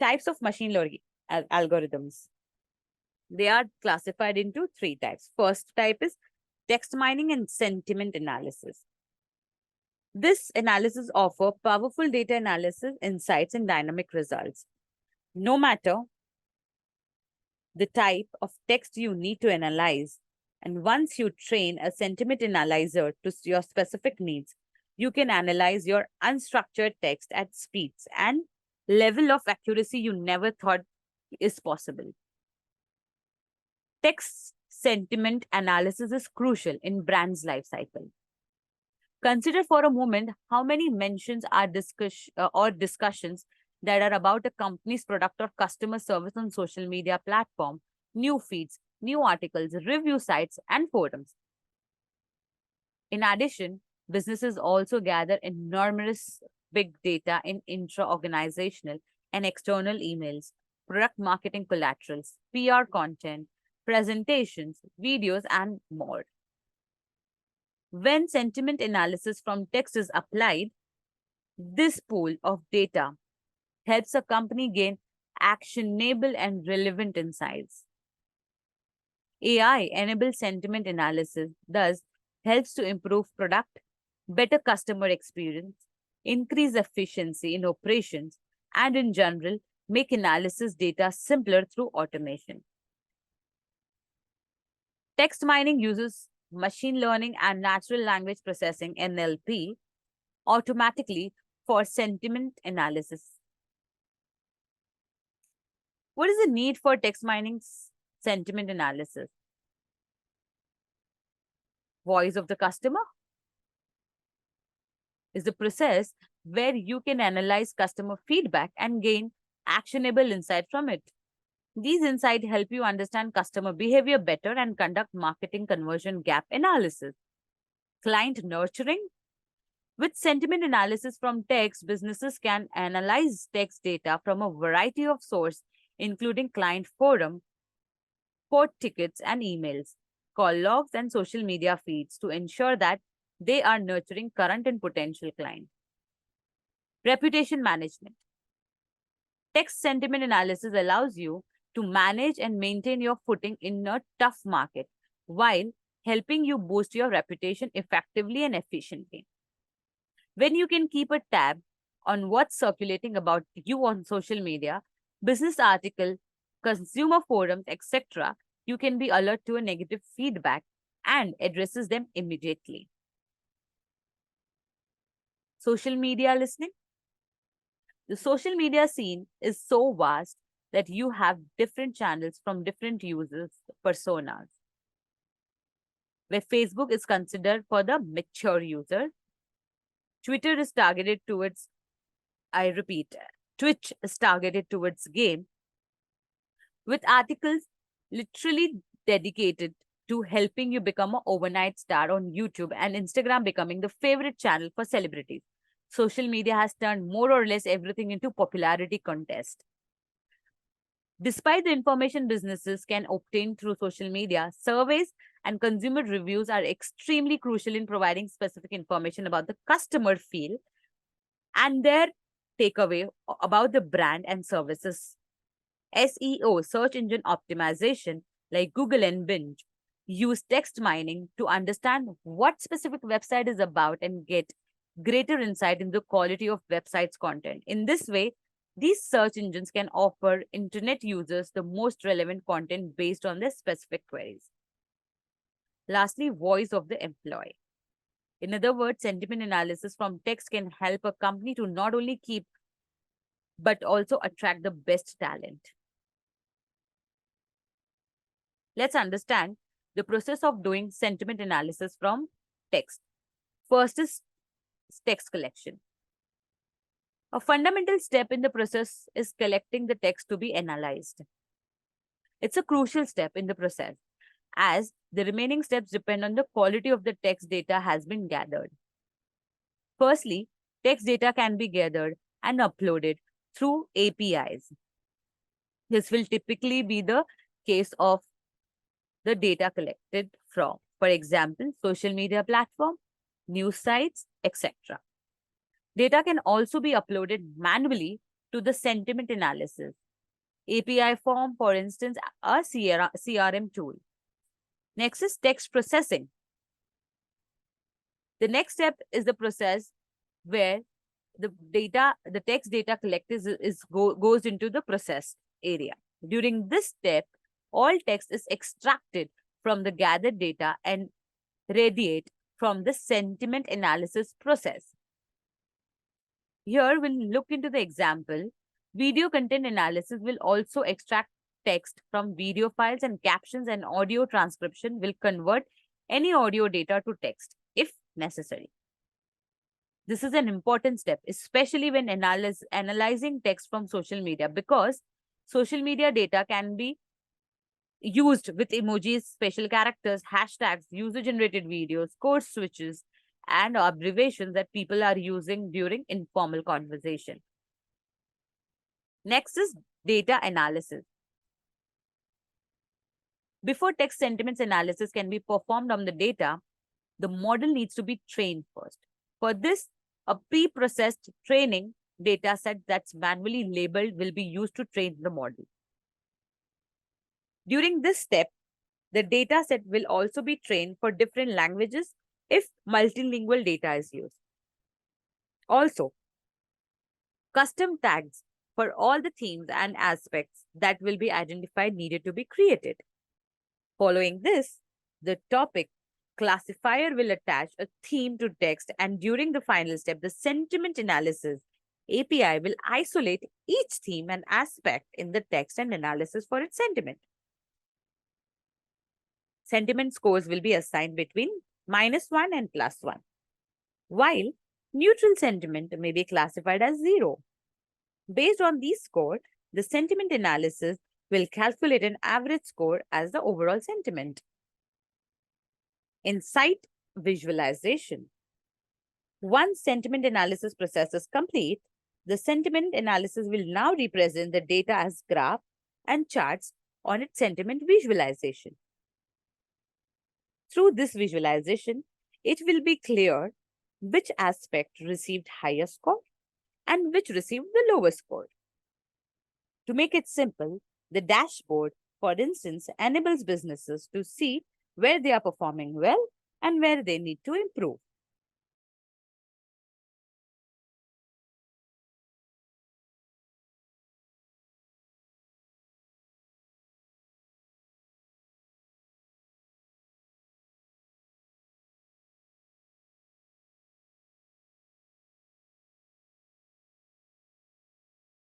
Types of machine learning algorithms. They are classified into three types. First type is text mining and sentiment analysis. This analysis offers powerful data analysis, insights, and dynamic results. No matter the type of text you need to analyze, and once you train a sentiment analyzer to your specific needs, you can analyze your unstructured text at speeds and level of accuracy you never thought is possible. Text sentiment analysis is crucial in brand's life cycle. Consider for a moment how many mentions are discussions that are about a company's product or customer service on social media platform, new feeds, new articles, review sites, and forums. In addition, businesses also gather enormous big data in intra-organizational and external emails, product marketing collaterals, PR content, presentations, videos, and more. When sentiment analysis from text is applied, this pool of data helps a company gain actionable and relevant insights. AI-enabled sentiment analysis thus helps to improve product, better customer experience, increase efficiency in operations, and in general, make analysis data simpler through automation. Text mining uses machine learning and natural language processing (NLP) automatically for sentiment analysis. What is the need for text mining sentiment analysis? Voice of the customer is the process where you can analyze customer feedback and gain actionable insight from it. These insights help you understand customer behavior better and conduct marketing conversion gap analysis. Client nurturing. With sentiment analysis from text, businesses can analyze text data from a variety of sources, including client forum, port tickets and emails, call logs, and social media feeds to ensure that they are nurturing current and potential clients. Reputation management. Text sentiment analysis allows you to manage and maintain your footing in a tough market while helping you boost your reputation effectively and efficiently. When you can keep a tab on what's circulating about you on social media, business article, consumer forums, etc., you can be alert to a negative feedback and addresses them immediately. Social media listening. The social media scene is so vast that you have different channels from different users' personas. Where Facebook is considered for the mature user, Twitter is targeted towards, I repeat, Twitch is targeted towards game, with articles literally dedicated to helping you become an overnight star on YouTube and Instagram becoming the favorite channel for celebrities. Social media has turned more or less everything into popularity contest. Despite the information businesses can obtain through social media, surveys and consumer reviews are extremely crucial in providing specific information about the customer feel and their takeaway about the brand and services. SEO, search engine optimization, like Google and Bing, use text mining to understand what specific website is about and get greater insight in the quality of website's content. In this way, these search engines can offer internet users the most relevant content based on their specific queries. Lastly, voice of the employee. In other words, sentiment analysis from text can help a company to not only keep but also attract the best talent. Let's understand the process of doing sentiment analysis from text. First is text collection. A fundamental step in the process is collecting the text to be analyzed. It's a crucial step in the process, as the remaining steps depend on the quality of the text data has been gathered. Firstly, text data can be gathered and uploaded through APIs. This will typically be the case of the data collected from, for example, social media platform, news sites, etc. Data can also be uploaded manually to the sentiment analysis. API form, for instance, a CRM tool. Next is text processing. The next step is the process where the text data collected goes into the process area. During this step, all text is extracted from the gathered data and radiate from the sentiment analysis process. Here we'll look into the example. Video content analysis will also extract text from video files and captions, and audio transcription will convert any audio data to text if necessary. This is an important step, especially when analyzing text from social media, because social media data can be used with emojis, special characters, hashtags, user-generated videos, code switches, and abbreviations that people are using during informal conversation. Next is data analysis. Before text sentiments analysis can be performed on the data, the model needs to be trained first. For this, a pre-processed training data set that's manually labeled will be used to train the model. During this step, the data set will also be trained for different languages if multilingual data is used. Also, custom tags for all the themes and aspects that will be identified needed to be created. Following this, the topic classifier will attach a theme to text, and during the final step, the sentiment analysis API will isolate each theme and aspect in the text and analysis for its sentiment. Sentiment scores will be assigned between -1 and +1, while neutral sentiment may be classified as 0. Based on these scores, the sentiment analysis will calculate an average score as the overall sentiment. Insight visualization. Once sentiment analysis process is complete, the sentiment analysis will now represent the data as graph and charts on its sentiment visualization. Through this visualization, it will be clear which aspect received higher score and which received the lower score. To make it simple, the dashboard, for instance, enables businesses to see where they are performing well and where they need to improve.